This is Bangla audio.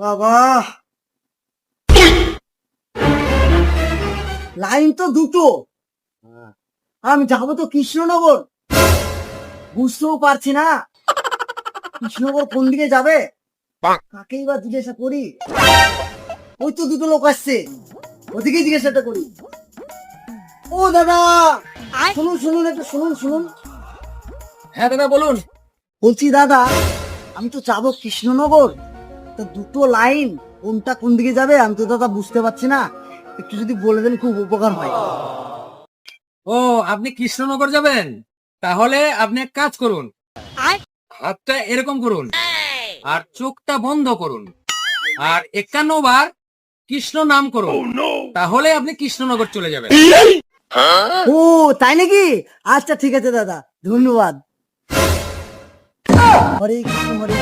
বাবা, লাইন তো দুটো, আমি যাবো তো কৃষ্ণনগর, বুঝতেও পারছি না কৃষ্ণনগর কোন দিকে যাবে, কাকেই বা জিজ্ঞাসা করি। ওই তো দুটো লোক আসছে, ওদিকে জিজ্ঞাসাটা করি। ও দাদা, শুনুন শুনুন, একটু শুনুন শুনুন। হ্যাঁ দাদা বলুন। বলছি দাদা, আমি তো যাবো কৃষ্ণনগর, তো দুটো লাইন কোনটা কোন দিকে যাবে আমি তো দাদা বুঝতে পারছি না, একটু যদি বলে দেন খুব উপকার হয়। ও, আপনি কৃষ্ণনগর যাবেন? তাহলে আপনি এক কাজ করুন, হাতটা এরকম করুন আর চোখটা বন্ধ করুন আর 51 বার কৃষ্ণ নাম করুন, তাহলে আপনি কৃষ্ণনগর চলে যাবেন। ও তাই নাকি? আচ্ছা ঠিক আছে দাদা, ধন্যবাদ। হরে কৃষ্ণ হরে